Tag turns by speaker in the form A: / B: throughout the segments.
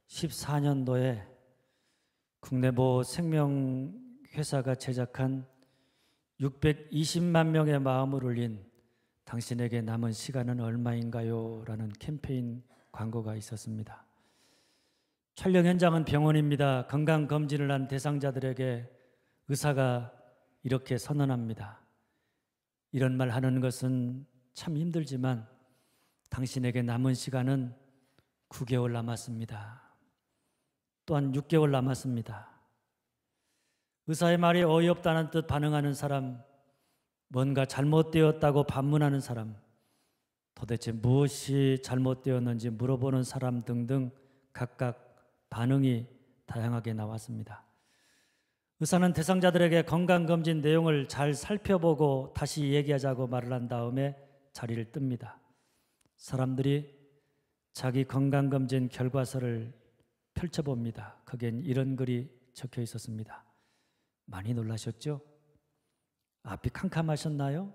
A: 2014년도에 국내 모 생명회사가 제작한 620만 명의 마음을 울린 당신에게 남은 시간은 얼마인가요? 라는 캠페인 광고가 있었습니다. 촬영 현장은 병원입니다. 건강검진을 한 대상자들에게 의사가 이렇게 선언합니다. 이런 말 하는 것은 참 힘들지만 당신에게 남은 시간은 9개월 남았습니다. 또한 6개월 남았습니다. 의사의 말이 어이없다는 뜻 반응하는 사람, 뭔가 잘못되었다고 반문하는 사람, 도대체 무엇이 잘못되었는지 물어보는 사람 등등 각각 반응이 다양하게 나왔습니다. 의사는 대상자들에게 건강검진 내용을 잘 살펴보고 다시 얘기하자고 말을 한 다음에 자리를 뜹니다. 사람들이 자기 건강검진 결과서를 펼쳐봅니다. 거기엔 이런 글이 적혀 있었습니다. 많이 놀라셨죠? 앞이 캄캄하셨나요?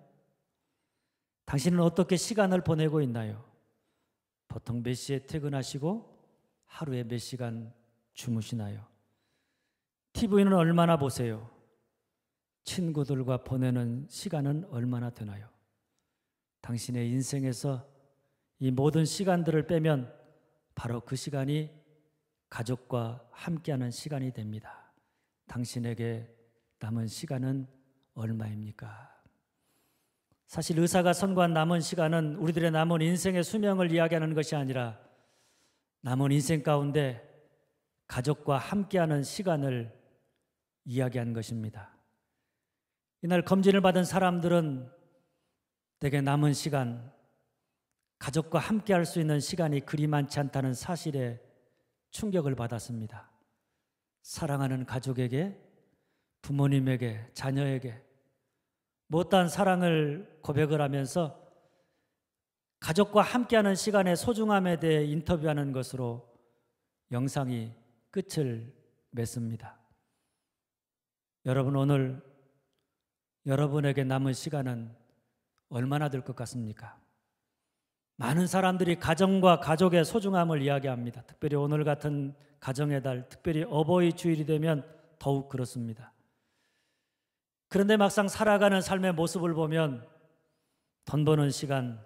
A: 당신은 어떻게 시간을 보내고 있나요? 보통 몇 시에 퇴근하시고 하루에 몇 시간 주무시나요? TV는 얼마나 보세요? 친구들과 보내는 시간은 얼마나 되나요? 당신의 인생에서 이 모든 시간들을 빼면 바로 그 시간이 가족과 함께하는 시간이 됩니다. 당신에게 남은 시간은 얼마입니까? 사실 의사가 선고한 남은 시간은 우리들의 남은 인생의 수명을 이야기하는 것이 아니라 남은 인생 가운데 가족과 함께하는 시간을 이야기한 것입니다. 이날 검진을 받은 사람들은 내게 남은 시간, 가족과 함께할 수 있는 시간이 그리 많지 않다는 사실에 충격을 받았습니다. 사랑하는 가족에게, 부모님에게, 자녀에게 못다한 사랑을 고백을 하면서 가족과 함께하는 시간의 소중함에 대해 인터뷰하는 것으로 영상이 끝을 맺습니다. 여러분, 오늘 여러분에게 남은 시간은 얼마나 될 것 같습니까? 많은 사람들이 가정과 가족의 소중함을 이야기합니다. 특별히 오늘 같은 가정의 달, 특별히 어버이 주일이 되면 더욱 그렇습니다. 그런데 막상 살아가는 삶의 모습을 보면 돈 버는 시간,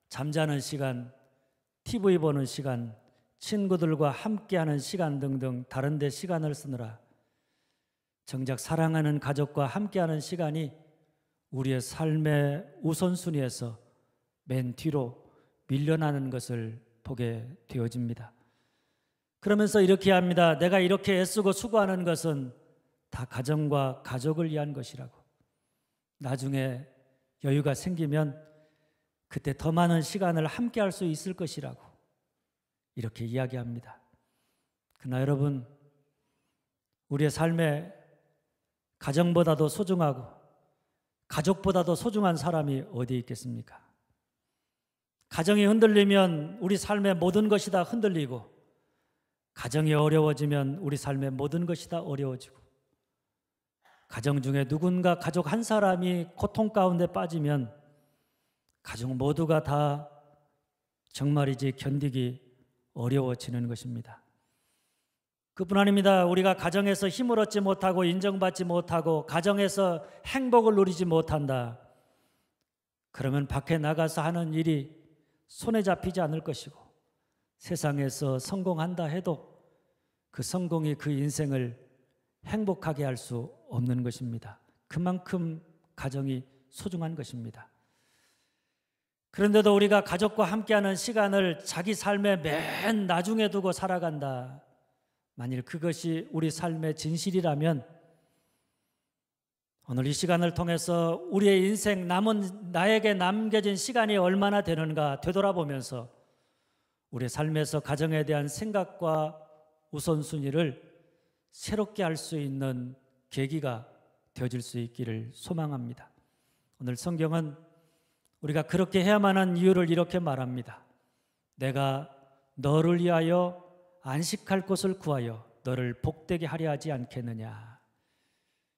A: 잠자는 시간, TV 보는 시간, 친구들과 함께하는 시간 등등 다른 데 시간을 쓰느라 정작 사랑하는 가족과 함께하는 시간이 우리의 삶의 우선순위에서 맨 뒤로 밀려나는 것을 보게 되어집니다. 그러면서 이렇게 합니다. 내가 이렇게 애쓰고 수고하는 것은 다 가정과 가족을 위한 것이라고. 나중에 여유가 생기면 그때 더 많은 시간을 함께 할 수 있을 것이라고 이렇게 이야기합니다. 그러나 여러분, 우리의 삶에 가정보다도 소중하고 가족보다도 소중한 사람이 어디에 있겠습니까? 가정이 흔들리면 우리 삶의 모든 것이 다 흔들리고, 가정이 어려워지면 우리 삶의 모든 것이 다 어려워지고, 가정 중에 누군가 가족 한 사람이 고통 가운데 빠지면 가족 모두가 다 정말이지 견디기 어려워지는 것입니다. 그뿐 아닙니다. 우리가 가정에서 힘을 얻지 못하고 인정받지 못하고 가정에서 행복을 누리지 못한다. 그러면 밖에 나가서 하는 일이 손에 잡히지 않을 것이고, 세상에서 성공한다 해도 그 성공이 그 인생을 행복하게 할 수 없는 것입니다. 그만큼 가정이 소중한 것입니다. 그런데도 우리가 가족과 함께하는 시간을 자기 삶의 맨 나중에 두고 살아간다. 만일 그것이 우리 삶의 진실이라면 오늘 이 시간을 통해서 우리의 인생 나에게 남겨진 시간이 얼마나 되는가 되돌아보면서 우리의 삶에서 가정에 대한 생각과 우선순위를 새롭게 할 수 있는 계기가 되어질 수 있기를 소망합니다. 오늘 성경은 우리가 그렇게 해야만 하는 이유를 이렇게 말합니다. 내가 너를 위하여 안식할 곳을 구하여 너를 복되게 하려 하지 않겠느냐.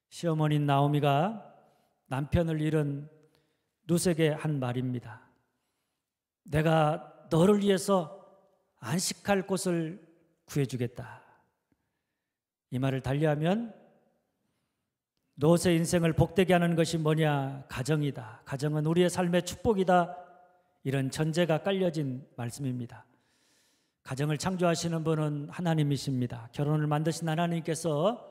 A: 시어머니인 나오미가 남편을 잃은 룻에게 한 말입니다. 내가 너를 위해서 안식할 곳을 구해주겠다. 이 말을 달리하면 롯의 인생을 복되게 하는 것이 뭐냐? 가정이다. 가정은 우리의 삶의 축복이다. 이런 전제가 깔려진 말씀입니다. 가정을 창조하시는 분은 하나님이십니다. 결혼을 만드신 하나님께서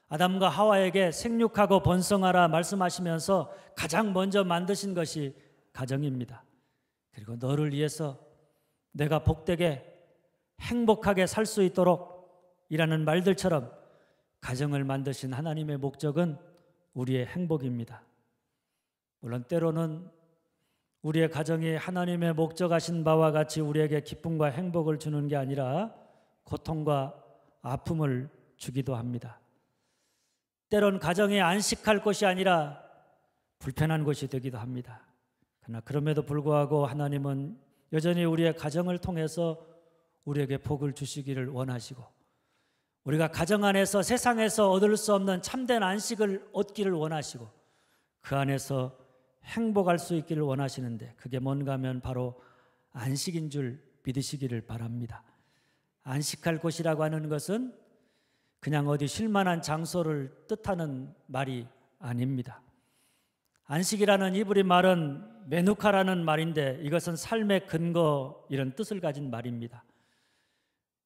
A: 아담과 하와에게 생육하고 번성하라 말씀하시면서 가장 먼저 만드신 것이 가정입니다. 그리고 너를 위해서 내가 복되게 행복하게 살 수 있도록 이라는 말들처럼 가정을 만드신 하나님의 목적은 우리의 행복입니다. 물론 때로는 우리의 가정이 하나님의 목적하신 바와 같이 우리에게 기쁨과 행복을 주는 게 아니라 고통과 아픔을 주기도 합니다. 때론 가정이 안식할 곳이 아니라 불편한 곳이 되기도 합니다. 그러나 그럼에도 불구하고 하나님은 여전히 우리의 가정을 통해서 우리에게 복을 주시기를 원하시고 우리가 가정 안에서 세상에서 얻을 수 없는 참된 안식을 얻기를 원하시고 그 안에서 행복할 수 있기를 원하시는데 그게 뭔가 하면 바로 안식인 줄 믿으시기를 바랍니다. 안식할 곳이라고 하는 것은 그냥 어디 쉴만한 장소를 뜻하는 말이 아닙니다. 안식이라는 히브리 말은 메누카라는 말인데 이것은 삶의 근거 이런 뜻을 가진 말입니다.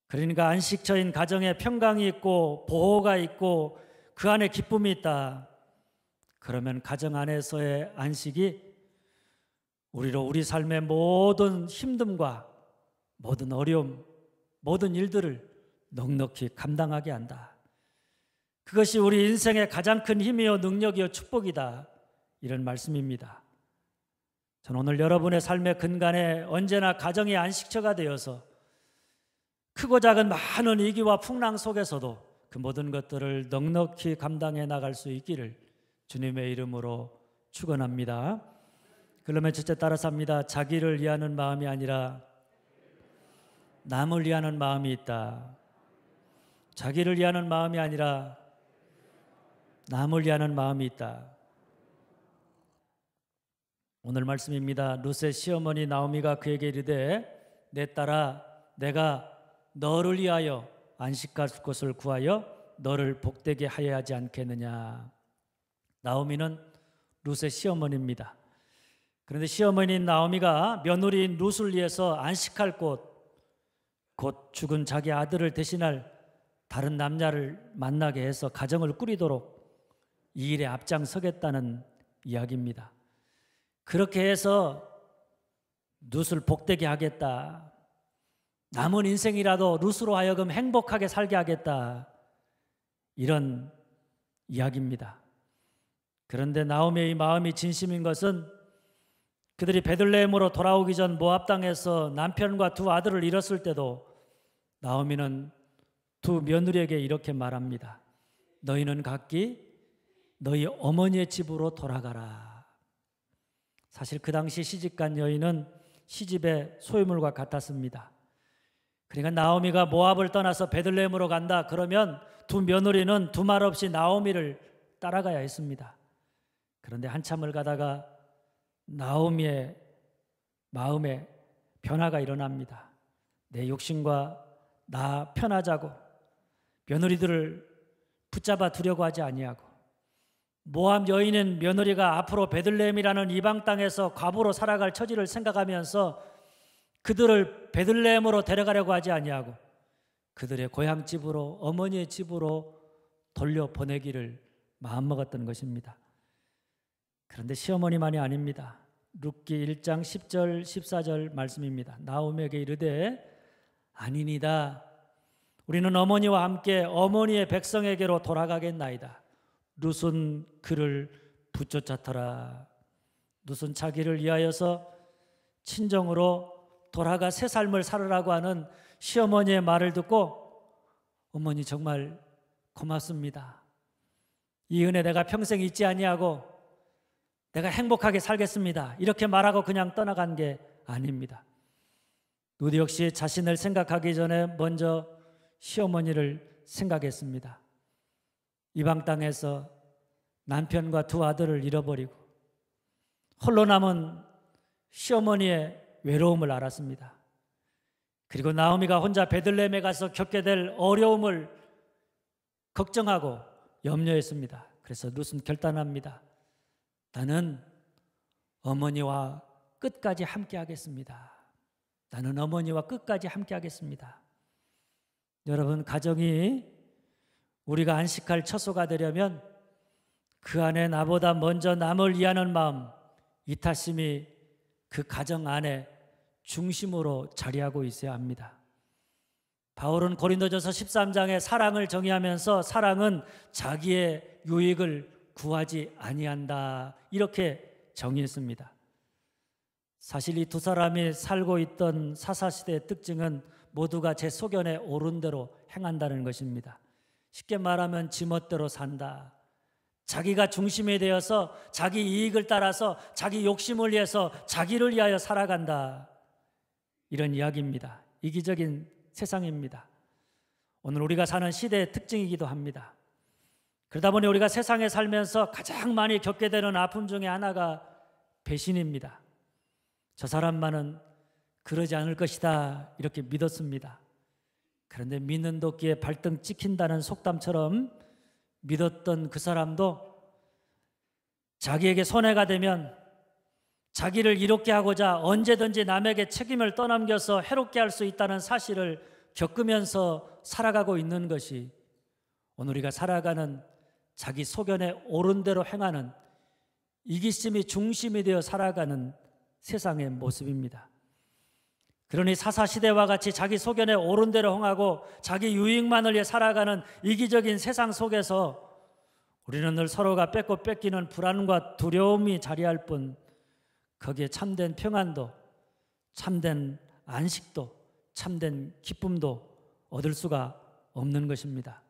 A: 그러니까 안식처인 가정에 평강이 있고 보호가 있고 그 안에 기쁨이 있다. 그러면 가정 안에서의 안식이 우리로 우리 삶의 모든 힘듦과 모든 어려움, 모든 일들을 넉넉히 감당하게 한다. 그것이 우리 인생의 가장 큰 힘이요 능력이요 축복이다. 이런 말씀입니다. 저는 오늘 여러분의 삶의 근간에 언제나 가정이 안식처가 되어서 크고 작은 많은 위기와 풍랑 속에서도 그 모든 것들을 넉넉히 감당해 나갈 수 있기를 주님의 이름으로 축원합니다. 그러면 첫째 따라서 합니다. 자기를 위하는 마음이 아니라 남을 위하는 마음이 있다. 자기를 위하는 마음이 아니라 남을 위하는 마음이 있다. 오늘 말씀입니다. 룻의 시어머니 나오미가 그에게 이르되 내 딸아 내가 너를 위하여 안식할 곳을 구하여 너를 복되게 하여야 하지 않겠느냐. 나오미는 룻의 시어머니입니다. 그런데 시어머니인 나오미가 며느리인 룻을 위해서 안식할 곳, 곧 죽은 자기 아들을 대신할 다른 남자를 만나게 해서 가정을 꾸리도록 이 일에 앞장서겠다는 이야기입니다. 그렇게 해서 룻을 복되게 하겠다. 남은 인생이라도 룻으로 하여금 행복하게 살게 하겠다. 이런 이야기입니다. 그런데 나오미의 마음이 진심인 것은 그들이 베들레헴으로 돌아오기 전 모압 땅에서 남편과 두 아들을 잃었을 때도 나오미는 두 며느리에게 이렇게 말합니다. 너희는 각기 너희 어머니의 집으로 돌아가라. 사실 그 당시 시집간 여인은 시집의 소유물과 같았습니다. 그러니까 나오미가 모압을 떠나서 베들레헴으로 간다 그러면 두 며느리는 두 말 없이 나오미를 따라가야 했습니다. 그런데 한참을 가다가 나오미의 마음에 변화가 일어납니다. 내 욕심과 나 편하자고 며느리들을 붙잡아 두려고 하지 아니하고 모압 여인은 며느리가 앞으로 베들레헴이라는 이방 땅에서 과부로 살아갈 처지를 생각하면서 그들을 베들레헴으로 데려가려고 하지 아니하고 그들의 고향집으로 어머니의 집으로 돌려보내기를 마음먹었던 것입니다. 그런데 시어머니만이 아닙니다. 룻기 1장 10절 14절 말씀입니다. 나오미에게 이르되 아니니다. 우리는 어머니와 함께 어머니의 백성에게로 돌아가겠나이다. 룻은 그를 붙쫓았더라. 룻은 자기를 위하여서 친정으로 돌아가 새 삶을 살으라고 하는 시어머니의 말을 듣고 어머니 정말 고맙습니다. 이 은혜 내가 평생 잊지 아니하고 내가 행복하게 살겠습니다. 이렇게 말하고 그냥 떠나간 게 아닙니다. 룻 역시 자신을 생각하기 전에 먼저 시어머니를 생각했습니다. 이방 땅에서 남편과 두 아들을 잃어버리고 홀로 남은 시어머니의 외로움을 알았습니다. 그리고 나오미가 혼자 베들레헴에 가서 겪게 될 어려움을 걱정하고 염려했습니다. 그래서 룻은 결단합니다. 나는 어머니와 끝까지 함께 하겠습니다. 나는 어머니와 끝까지 함께 하겠습니다. 여러분, 가정이 우리가 안식할 처소가 되려면 그 안에 나보다 먼저 남을 위하는 마음, 이타심이 그 가정 안에 중심으로 자리하고 있어야 합니다. 바울은 고린도전서 13장에 사랑을 정의하면서 사랑은 자기의 유익을 구하지 아니한다, 이렇게 정의했습니다. 사실 이 두 사람이 살고 있던 사사시대의 특징은 모두가 제 소견에 옳은 대로 행한다는 것입니다. 쉽게 말하면 지멋대로 산다. 자기가 중심이 되어서 자기 이익을 따라서 자기 욕심을 위해서 자기를 위하여 살아간다, 이런 이야기입니다. 이기적인 세상입니다. 오늘 우리가 사는 시대의 특징이기도 합니다. 그러다 보니 우리가 세상에 살면서 가장 많이 겪게 되는 아픔 중에 하나가 배신입니다. 저 사람만은 그러지 않을 것이다, 이렇게 믿었습니다. 그런데 믿는 도끼에 발등 찍힌다는 속담처럼 믿었던 그 사람도 자기에게 손해가 되면 자기를 이롭게 하고자 언제든지 남에게 책임을 떠넘겨서 해롭게 할 수 있다는 사실을 겪으면서 살아가고 있는 것이 오늘 우리가 살아가는 자기 소견에 옳은 대로 행하는 이기심이 중심이 되어 살아가는 세상의 모습입니다. 그러니 사사시대와 같이 자기 소견에 옳은 대로 행하고 자기 유익만을 위해 살아가는 이기적인 세상 속에서 우리는 늘 서로가 뺏고 뺏기는 불안과 두려움이 자리할 뿐 거기에 참된 평안도, 참된 안식도, 참된 기쁨도 얻을 수가 없는 것입니다.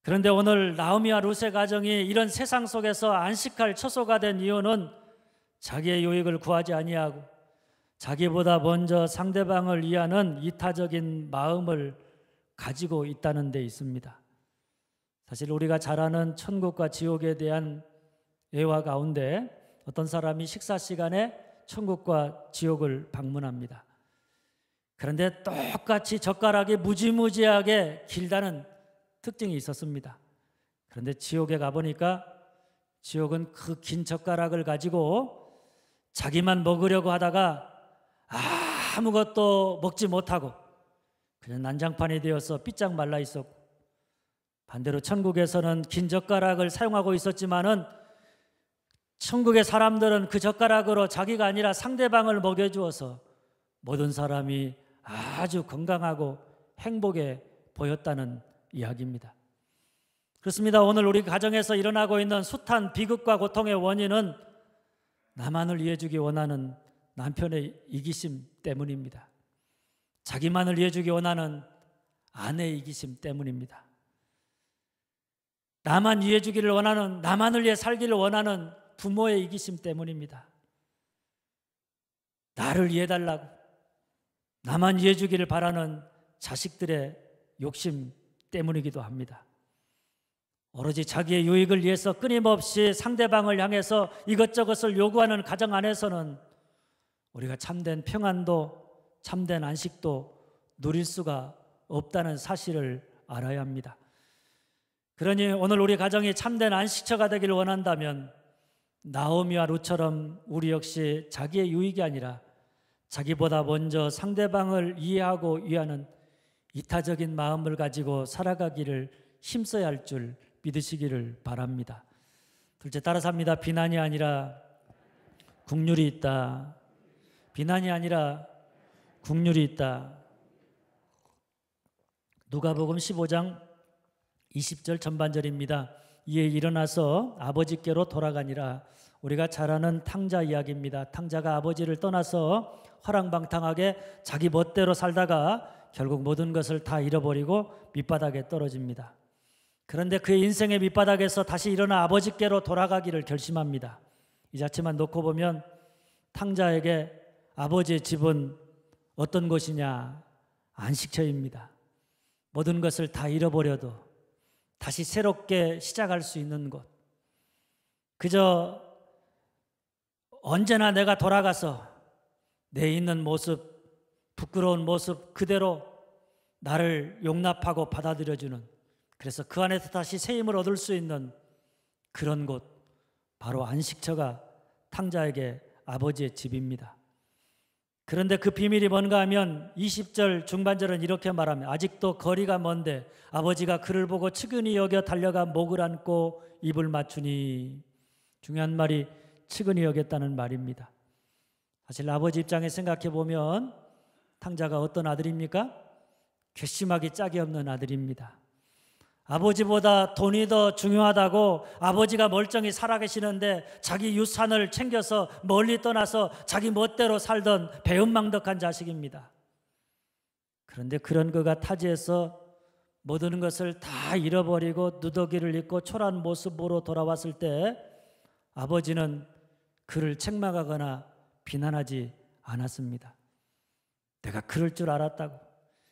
A: 그런데 오늘 나오미와 룻의 가정이 이런 세상 속에서 안식할 처소가 된 이유는 자기의 유익을 구하지 아니하고 자기보다 먼저 상대방을 위하는 이타적인 마음을 가지고 있다는 데 있습니다. 사실 우리가 잘 아는 천국과 지옥에 대한 예화 가운데 어떤 사람이 식사 시간에 천국과 지옥을 방문합니다. 그런데 똑같이 젓가락이 무지무지하게 길다는 특징이 있었습니다. 그런데 지옥에 가보니까 지옥은 그 긴 젓가락을 가지고 자기만 먹으려고 하다가 아무것도 먹지 못하고 그냥 난장판이 되어서 삐짝 말라 있었고, 반대로 천국에서는 긴 젓가락을 사용하고 있었지만은 천국의 사람들은 그 젓가락으로 자기가 아니라 상대방을 먹여주어서 모든 사람이 아주 건강하고 행복해 보였다는 이야기입니다. 그렇습니다. 오늘 우리 가정에서 일어나고 있는 숱한 비극과 고통의 원인은 나만을 위해주기 원하는 남편의 이기심 때문입니다. 자기만을 위해주기 원하는 아내의 이기심 때문입니다. 나만 위해주기를 원하는, 나만을 위해 살기를 원하는 부모의 이기심 때문입니다. 나를 위해달라고 나만 위해주기를 바라는 자식들의 욕심 때문이기도 합니다. 오로지 자기의 유익을 위해서 끊임없이 상대방을 향해서 이것저것을 요구하는 가정 안에서는 우리가 참된 평안도, 참된 안식도 누릴 수가 없다는 사실을 알아야 합니다. 그러니 오늘 우리 가정이 참된 안식처가 되기를 원한다면 나오미와 룻처럼 우리 역시 자기의 유익이 아니라 자기보다 먼저 상대방을 이해하고 위하는 이타적인 마음을 가지고 살아가기를 힘써야 할 줄 믿으시기를 바랍니다. 둘째, 따라서 합니다. 비난이 아니라 국률이 있다. 비난이 아니라 국률이 있다. 누가복음 15장 20절 전반절입니다. 이에 일어나서 아버지께로 돌아가니라. 우리가 잘 아는 탕자 이야기입니다. 탕자가 아버지를 떠나서 허랑방탕하게 자기 멋대로 살다가 결국 모든 것을 다 잃어버리고 밑바닥에 떨어집니다. 그런데 그의 인생의 밑바닥에서 다시 일어나 아버지께로 돌아가기를 결심합니다. 이 자체만 놓고 보면 탕자에게 아버지의 집은 어떤 곳이냐? 안식처입니다. 모든 것을 다 잃어버려도 다시 새롭게 시작할 수 있는 곳. 그저 언제나 내가 돌아가서 내 있는 모습 부끄러운 모습 그대로 나를 용납하고 받아들여주는, 그래서 그 안에서 다시 새 힘을 얻을 수 있는 그런 곳, 바로 안식처가 탕자에게 아버지의 집입니다. 그런데 그 비밀이 뭔가 하면 20절 중반절은 이렇게 말합니다. 아직도 거리가 먼데 아버지가 그를 보고 측은히 여겨 달려가 목을 안고 입을 맞추니. 중요한 말이 측은히 여겼다는 말입니다. 사실 아버지 입장에 생각해 보면 탕자가 어떤 아들입니까? 괘씸하기 짝이 없는 아들입니다. 아버지보다 돈이 더 중요하다고 아버지가 멀쩡히 살아계시는데 자기 유산을 챙겨서 멀리 떠나서 자기 멋대로 살던 배은망덕한 자식입니다. 그런데 그런 그가 타지에서 모든 것을 다 잃어버리고 누더기를 입고 초라한 모습으로 돌아왔을 때 아버지는 그를 책망하거나 비난하지 않았습니다. 내가 그럴 줄 알았다고,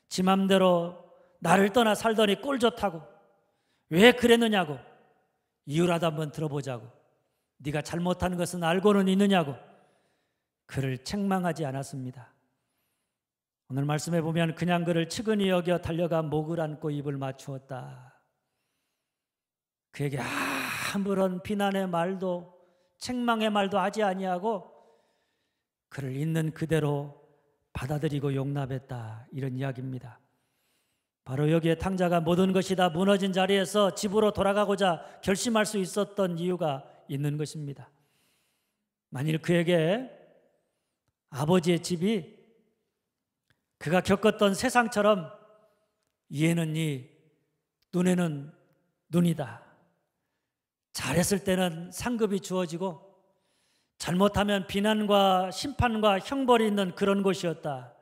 A: 지 맘대로 나를 떠나 살더니 꼴 좋다고, 왜 그랬느냐고, 이유라도 한번 들어보자고, 네가 잘못한 것은 알고는 있느냐고 그를 책망하지 않았습니다. 오늘 말씀해 보면 그냥 그를 측은히 여겨 달려가 목을 안고 입을 맞추었다. 그에게 아무런 비난의 말도 책망의 말도 하지 아니하고 그를 있는 그대로 받아들이고 용납했다, 이런 이야기입니다. 바로 여기에 탕자가 모든 것이 다 무너진 자리에서 집으로 돌아가고자 결심할 수 있었던 이유가 있는 것입니다. 만일 그에게 아버지의 집이 그가 겪었던 세상처럼 이에는 이, 눈에는 눈이다, 잘했을 때는 상급이 주어지고 잘못하면 비난과 심판과 형벌이 있는 그런 곳이었다.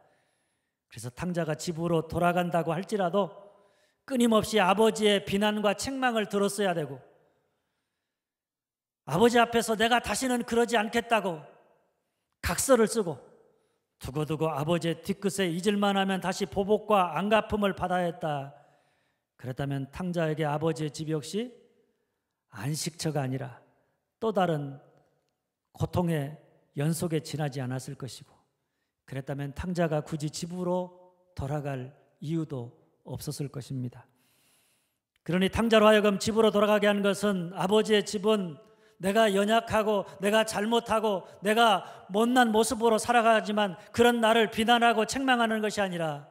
A: 그래서 탕자가 집으로 돌아간다고 할지라도 끊임없이 아버지의 비난과 책망을 들었어야 되고, 아버지 앞에서 내가 다시는 그러지 않겠다고 각서를 쓰고 두고두고 아버지의 뒤끝에 잊을만 하면 다시 보복과 안갚음을 받아야 했다. 그렇다면 탕자에게 아버지의 집 역시 안식처가 아니라 또 다른 고통의 연속에 지나지 않았을 것이고, 그랬다면 탕자가 굳이 집으로 돌아갈 이유도 없었을 것입니다. 그러니 탕자로 하여금 집으로 돌아가게 한 것은 아버지의 집은 내가 연약하고 내가 잘못하고 내가 못난 모습으로 살아가지만 그런 나를 비난하고 책망하는 것이 아니라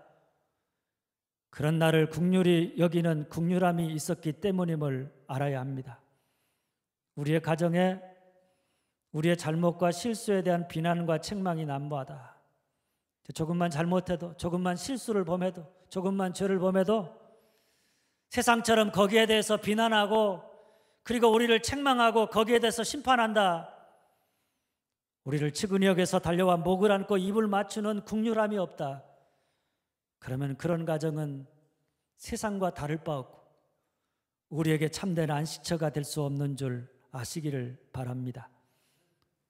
A: 그런 나를 긍휼히 여기는 긍휼함이 있었기 때문임을 알아야 합니다. 우리의 가정에 우리의 잘못과 실수에 대한 비난과 책망이 난무하다. 조금만 잘못해도, 조금만 실수를 범해도, 조금만 죄를 범해도 세상처럼 거기에 대해서 비난하고 그리고 우리를 책망하고 거기에 대해서 심판한다. 우리를 측은히 여겨서 달려와 목을 안고 입을 맞추는 긍휼함이 없다. 그러면 그런 가정은 세상과 다를 바 없고 우리에게 참된 안식처가 될 수 없는 줄 아시기를 바랍니다.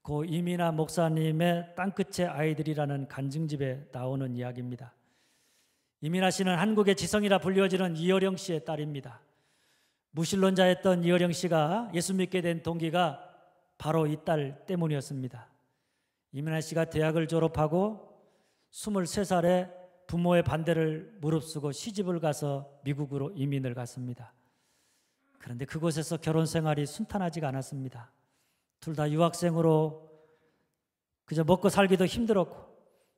A: 고 이민아 목사님의 땅끝의 아이들이라는 간증집에 나오는 이야기입니다. 이민아 씨는 한국의 지성이라 불리워지는 이어령 씨의 딸입니다. 무신론자였던 이어령 씨가 예수 믿게 된 동기가 바로 이 딸 때문이었습니다. 이민아 씨가 대학을 졸업하고 23살에 부모의 반대를 무릅쓰고 시집을 가서 미국으로 이민을 갔습니다. 그런데 그곳에서 결혼 생활이 순탄하지가 않았습니다. 둘 다 유학생으로 그저 먹고 살기도 힘들었고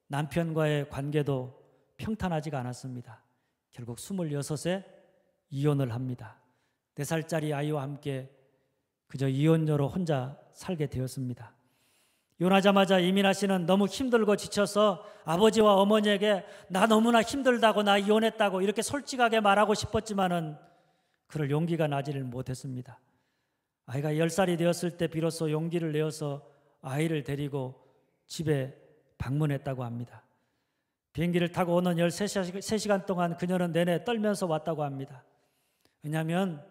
A: 남편과의 관계도 평탄하지가 않았습니다. 결국 26세 이혼을 합니다. 4살짜리 아이와 함께 그저 이혼녀로 혼자 살게 되었습니다. 이혼하자마자 이민아 씨는 너무 힘들고 지쳐서 아버지와 어머니에게 나 너무나 힘들다고, 나 이혼했다고 이렇게 솔직하게 말하고 싶었지만은 그럴 용기가 나지를 못했습니다. 아이가 10살이 되었을 때 비로소 용기를 내어서 아이를 데리고 집에 방문했다고 합니다. 비행기를 타고 오는 13시간 동안 그녀는 내내 떨면서 왔다고 합니다. 왜냐하면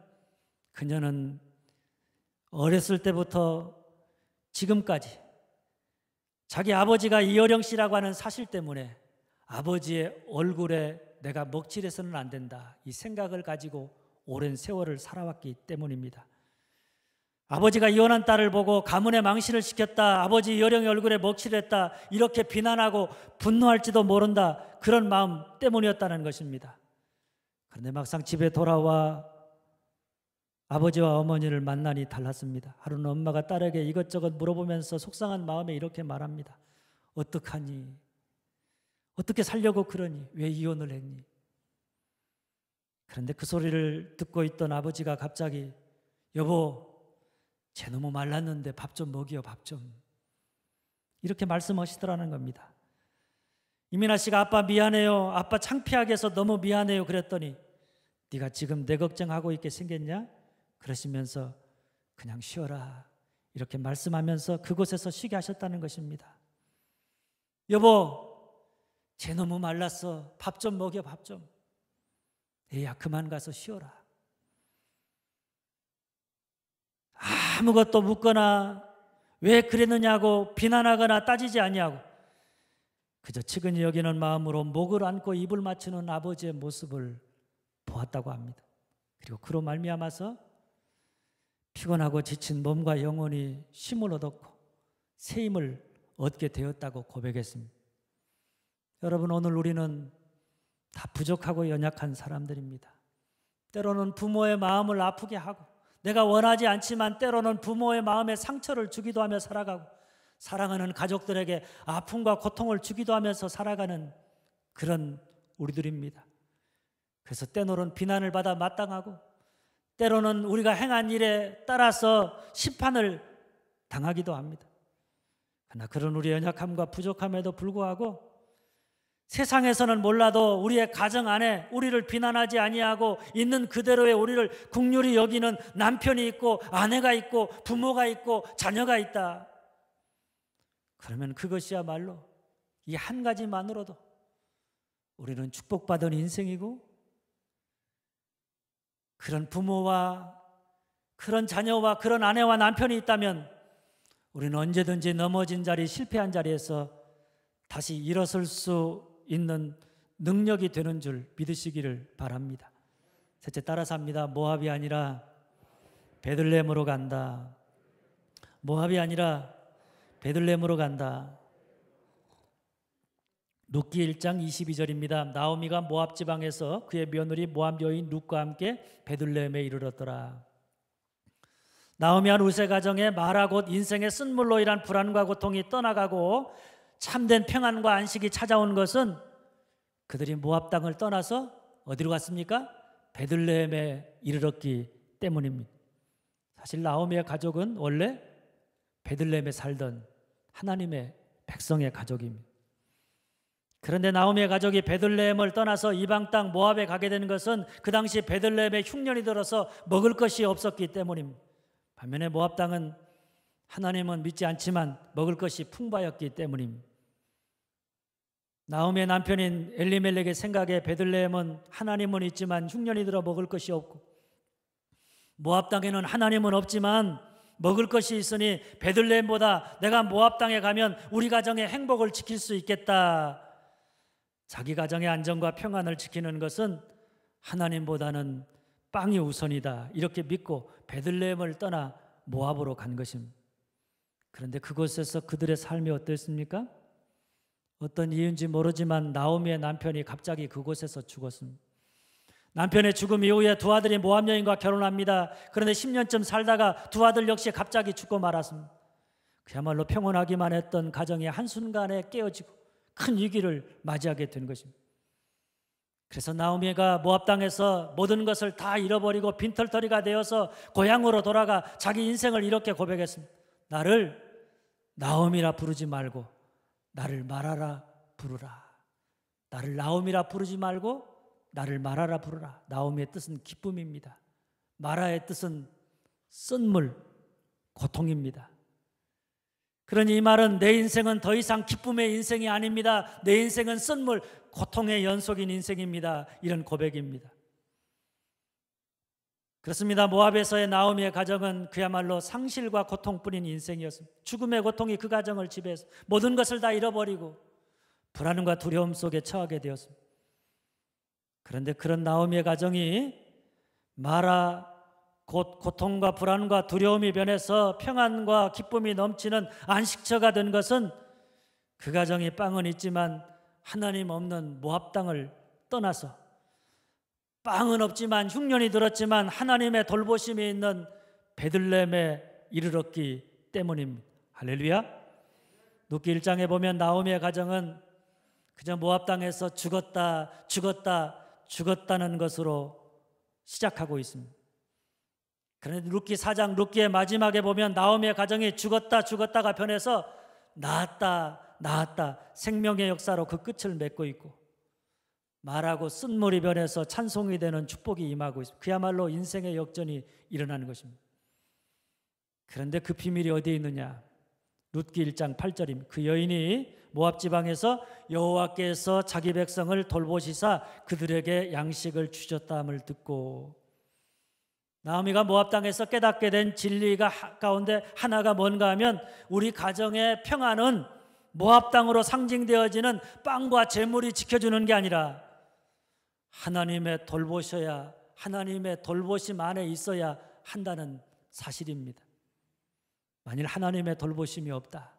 A: 그녀는 어렸을 때부터 지금까지 자기 아버지가 이어령 씨라고 하는 사실 때문에 아버지의 얼굴에 내가 먹칠해서는 안 된다, 이 생각을 가지고 오랜 세월을 살아왔기 때문입니다. 아버지가 이혼한 딸을 보고 가문에 망신을 시켰다, 아버지 여령의 얼굴에 먹칠을 했다, 이렇게 비난하고 분노할지도 모른다, 그런 마음 때문이었다는 것입니다. 그런데 막상 집에 돌아와 아버지와 어머니를 만나니 달랐습니다. 하루는 엄마가 딸에게 이것저것 물어보면서 속상한 마음에 이렇게 말합니다. 어떡하니? 어떻게 살려고 그러니? 왜 이혼을 했니? 그런데 그 소리를 듣고 있던 아버지가 갑자기 여보, 쟤 너무 말랐는데 밥 좀 먹여, 밥 좀. 이렇게 말씀하시더라는 겁니다. 이민아 씨가 아빠 미안해요, 아빠 창피하게 해서 너무 미안해요 그랬더니 네가 지금 내 걱정하고 있게 생겼냐? 그러시면서 그냥 쉬어라 이렇게 말씀하면서 그곳에서 쉬게 하셨다는 것입니다. 여보, 쟤 너무 말랐어, 밥 좀 먹여, 밥 좀. 애야 그만 가서 쉬어라. 아무것도 묻거나 왜 그랬느냐고 비난하거나 따지지 아니하고 그저 측은히 여기는 마음으로 목을 안고 입을 맞추는 아버지의 모습을 보았다고 합니다. 그리고 그로 말미암아서 피곤하고 지친 몸과 영혼이 쉼을 얻었고 새 힘을 얻게 되었다고 고백했습니다. 여러분, 오늘 우리는 다 부족하고 연약한 사람들입니다. 때로는 부모의 마음을 아프게 하고 내가 원하지 않지만 때로는 부모의 마음에 상처를 주기도 하며 살아가고 사랑하는 가족들에게 아픔과 고통을 주기도 하면서 살아가는 그런 우리들입니다. 그래서 때로는 비난을 받아 마땅하고 때로는 우리가 행한 일에 따라서 심판을 당하기도 합니다. 그러나 그런 우리의 연약함과 부족함에도 불구하고 세상에서는 몰라도 우리의 가정 안에 우리를 비난하지 아니하고 있는 그대로의 우리를 긍휼히 여기는 남편이 있고 아내가 있고 부모가 있고 자녀가 있다. 그러면 그것이야말로 이 한 가지만으로도 우리는 축복받은 인생이고 그런 부모와 그런 자녀와 그런 아내와 남편이 있다면 우리는 언제든지 넘어진 자리, 실패한 자리에서 다시 일어설 수 있는 능력이 되는 줄 믿으시기를 바랍니다. 셋째, 따라서 합니다. 모압이 아니라 베들레헴으로 간다. 모압이 아니라 베들레헴으로 간다. 룻기 1장 22절입니다. 나오미가 모압 지방에서 그의 며느리 모압 여인 룻과 함께 베들레헴에 이르렀더라. 나오미와 룻의 가정에 마라 곧 인생의 쓴물로 인한 불안과 고통이 떠나가고 참된 평안과 안식이 찾아온 것은 그들이 모압 땅을 떠나서 어디로 갔습니까? 베들레헴에 이르렀기 때문입니다. 사실 나오미의 가족은 원래 베들레헴에 살던 하나님의 백성의 가족입니다. 그런데 나오미의 가족이 베들레헴을 떠나서 이방 땅 모압에 가게 되는 것은 그 당시 베들레헴에 흉년이 들어서 먹을 것이 없었기 때문입니다. 반면에 모압 땅은 하나님은 믿지 않지만 먹을 것이 풍부하였기 때문입니다. 나오미의 남편인 엘리멜렉의 생각에 베들레헴은 하나님은 있지만 흉년이 들어 먹을 것이 없고 모압 땅에는 하나님은 없지만 먹을 것이 있으니 베들레헴보다 내가 모압 땅에 가면 우리 가정의 행복을 지킬 수 있겠다. 자기 가정의 안정과 평안을 지키는 것은 하나님보다는 빵이 우선이다. 이렇게 믿고 베들레헴을 떠나 모압으로 간 것입니다. 그런데 그곳에서 그들의 삶이 어땠습니까? 어떤 이유인지 모르지만 나오미의 남편이 갑자기 그곳에서 죽었습니다. 남편의 죽음 이후에 두 아들이 모압 여인과 결혼합니다. 그런데 10년쯤 살다가 두 아들 역시 갑자기 죽고 말았습니다. 그야말로 평온하기만 했던 가정이 한순간에 깨어지고 큰 위기를 맞이하게 된 것입니다. 그래서 나오미가 모압 땅에서 모든 것을 다 잃어버리고 빈털터리가 되어서 고향으로 돌아가 자기 인생을 이렇게 고백했습니다. 나를 나오미라 부르지 말고 나를 마라라 부르라. 나를 나오미라 부르지 말고 나를 마라라 부르라. 나오미의 뜻은 기쁨입니다. 마라의 뜻은 쓴물, 고통입니다. 그러니 이 말은 내 인생은 더 이상 기쁨의 인생이 아닙니다. 내 인생은 쓴물, 고통의 연속인 인생입니다. 이런 고백입니다. 그렇습니다. 모압에서의 나오미의 가정은 그야말로 상실과 고통뿐인 인생이었습니다. 죽음의 고통이 그 가정을 지배해서 모든 것을 다 잃어버리고 불안과 두려움 속에 처하게 되었습니다. 그런데 그런 나오미의 가정이 마라 곧 고통과 불안과 두려움이 변해서 평안과 기쁨이 넘치는 안식처가 된 것은 그 가정이 빵은 있지만 하나님 없는 모압 땅을 떠나서 빵은 없지만 흉년이 들었지만 하나님의 돌보심이 있는 베들레헴에 이르렀기 때문입니다. 할렐루야. 룻기 1장에 보면 나오미의 가정은 그저 모압 땅에서 죽었다는 것으로 시작하고 있습니다. 그런데 룻기 4장 룻기의 마지막에 보면 나오미의 가정이 죽었다가 변해서 나았다 생명의 역사로 그 끝을 맺고 있고, 말하고 쓴물이 변해서 찬송이 되는 축복이 임하고 있습니다. 그야말로 인생의 역전이 일어나는 것입니다. 그런데 그 비밀이 어디에 있느냐? 룻기 1장 8절입니다. 그 여인이 모압 지방에서 여호와께서 자기 백성을 돌보시사 그들에게 양식을 주셨다함을 듣고, 나오미가 모압 땅에서 깨닫게 된 진리가 가운데 하나가 뭔가 하면, 우리 가정의 평안은 모압 땅으로 상징되어지는 빵과 재물이 지켜주는 게 아니라 하나님의 돌보셔야, 하나님의 돌보심 안에 있어야 한다는 사실입니다. 만일 하나님의 돌보심이 없다,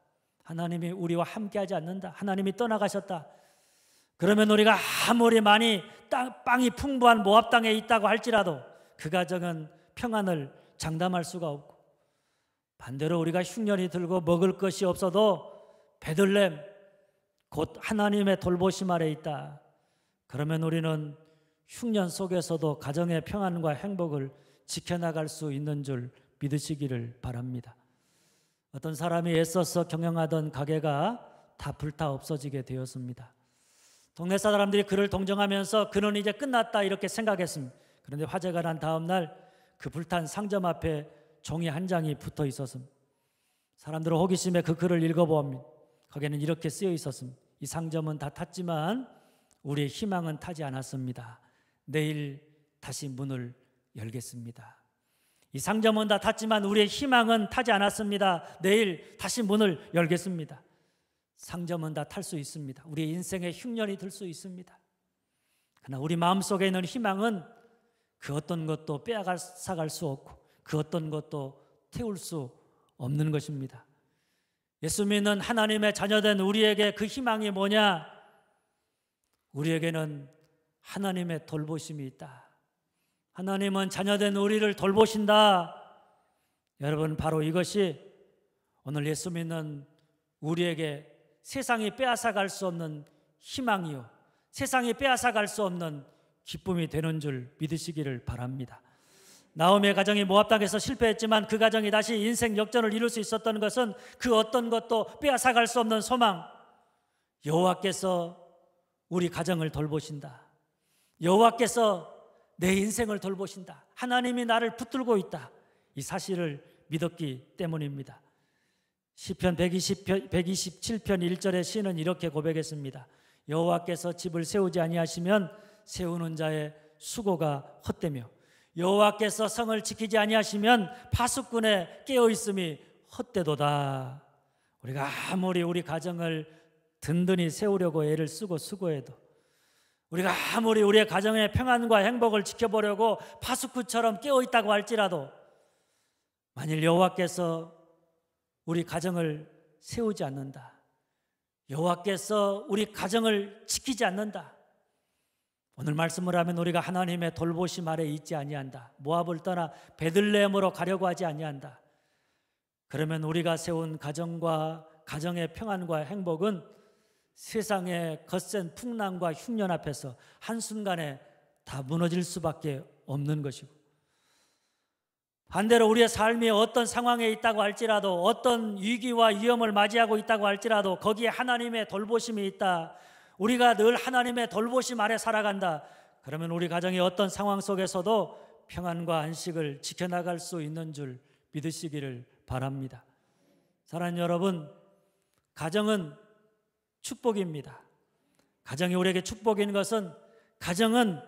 A: 하나님이 우리와 함께하지 않는다, 하나님이 떠나가셨다, 그러면 우리가 아무리 많이 빵이 풍부한 모압 땅에 있다고 할지라도 그 가정은 평안을 장담할 수가 없고, 반대로 우리가 흉년이 들고 먹을 것이 없어도 베들레헴 곧 하나님의 돌보심 아래 있다, 그러면 우리는 흉년 속에서도 가정의 평안과 행복을 지켜나갈 수 있는 줄 믿으시기를 바랍니다. 어떤 사람이 애써서 경영하던 가게가 다 불타 없어지게 되었습니다. 동네 사람들이 그를 동정하면서 그는 이제 끝났다 이렇게 생각했습니다. 그런데 화재가 난 다음 날 그 불탄 상점 앞에 종이 한 장이 붙어 있었습니다. 사람들은 호기심에 그 글을 읽어보았습니다. 거기에는 이렇게 쓰여 있었습니다. 이 상점은 다 탔지만 우리의 희망은 타지 않았습니다. 내일 다시 문을 열겠습니다. 이 상점은 다 탔지만 우리의 희망은 타지 않았습니다. 내일 다시 문을 열겠습니다. 상점은 다 탈 수 있습니다. 우리의 인생에 흉년이 들 수 있습니다. 그러나 우리 마음속에 있는 희망은 그 어떤 것도 빼앗아갈 수 없고 그 어떤 것도 태울 수 없는 것입니다. 예수 믿는 하나님의 자녀된 우리에게 그 희망이 뭐냐? 우리에게는 하나님의 돌보심이 있다. 하나님은 자녀된 우리를 돌보신다. 여러분, 바로 이것이 오늘 예수 믿는 우리에게 세상이 빼앗아갈 수 없는 희망이요, 세상이 빼앗아갈 수 없는 기쁨이 되는 줄 믿으시기를 바랍니다. 나오미의 가정이 모압 땅에서 실패했지만 그 가정이 다시 인생 역전을 이룰 수 있었던 것은 그 어떤 것도 빼앗아갈 수 없는 소망, 여호와께서 우리 가정을 돌보신다, 여호와께서 내 인생을 돌보신다, 하나님이 나를 붙들고 있다, 이 사실을 믿었기 때문입니다. 시편 127편 1절의 시는 이렇게 고백했습니다. 여호와께서 집을 세우지 아니하시면 세우는 자의 수고가 헛되며 여호와께서 성을 지키지 아니하시면 파수꾼의 깨어있음이 헛되도다. 우리가 아무리 우리 가정을 든든히 세우려고 애를 쓰고 수고해도, 우리가 아무리 우리의 가정의 평안과 행복을 지켜보려고 파수꾼처럼 깨어있다고 할지라도, 만일 여호와께서 우리 가정을 세우지 않는다, 여호와께서 우리 가정을 지키지 않는다, 오늘 말씀을 하면 우리가 하나님의 돌보심 아래 있지 아니한다, 모압을 떠나 베들레헴으로 가려고 하지 아니한다, 그러면 우리가 세운 가정과 가정의 평안과 행복은 세상의 거센 풍랑과 흉년 앞에서 한순간에 다 무너질 수밖에 없는 것이고, 반대로 우리의 삶이 어떤 상황에 있다고 할지라도, 어떤 위기와 위험을 맞이하고 있다고 할지라도 거기에 하나님의 돌보심이 있다, 우리가 늘 하나님의 돌보심 아래 살아간다, 그러면 우리 가정의 어떤 상황 속에서도 평안과 안식을 지켜나갈 수 있는 줄 믿으시기를 바랍니다. 사랑하는 여러분, 가정은 축복입니다. 가정이 우리에게 축복인 것은, 가정은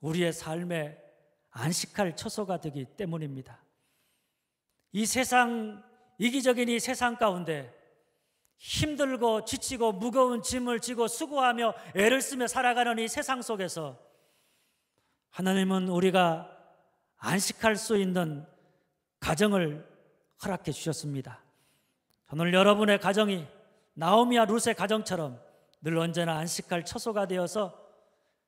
A: 우리의 삶에 안식할 처소가 되기 때문입니다. 이 세상, 이기적인 이 세상 가운데 힘들고 지치고 무거운 짐을 지고 수고하며 애를 쓰며 살아가는 이 세상 속에서 하나님은 우리가 안식할 수 있는 가정을 허락해 주셨습니다. 오늘 여러분의 가정이 나오미와 룻의 가정처럼 늘 언제나 안식할 처소가 되어서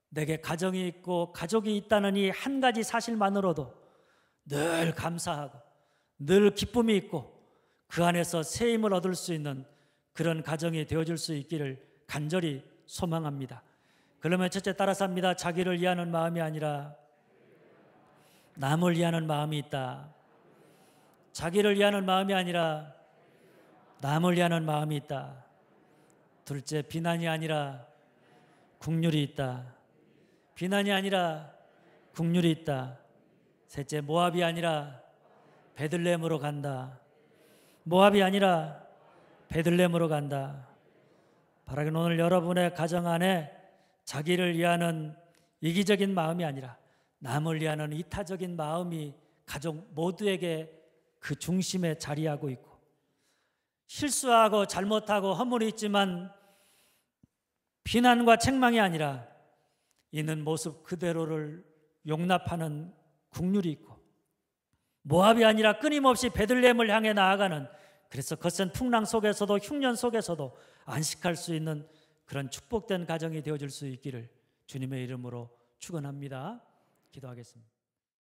A: 내게 가정이 있고 가족이 있다는 이 한 가지 사실만으로도 늘 감사하고 늘 기쁨이 있고 그 안에서 새 힘을 얻을 수 있는 그런 가정이 되어줄 수 있기를 간절히 소망합니다. 그러면 첫째 따라서 합니다. 자기를 위하는 마음이 아니라 남을 위하는 마음이 있다. 자기를 위하는 마음이 아니라 남을 위하는 마음이 있다. 둘째, 비난이 아니라 긍휼이 있다. 비난이 아니라 긍휼이 있다. 셋째, 모압이 아니라 베들레헴으로 간다. 모압이 아니라 베들레헴으로 간다. 바라기는 오늘 여러분의 가정 안에 자기를 위하는 이기적인 마음이 아니라 남을 위하는 이타적인 마음이 가족 모두에게 그 중심에 자리하고 있고, 실수하고 잘못하고 허물이 있지만 비난과 책망이 아니라 있는 모습 그대로를 용납하는 긍휼이 있고, 모압이 아니라 끊임없이 베들레헴을 향해 나아가는, 그래서 거센 풍랑 속에서도 흉년 속에서도 안식할 수 있는 그런 축복된 가정이 되어줄 수 있기를 주님의 이름으로 축원합니다. 기도하겠습니다.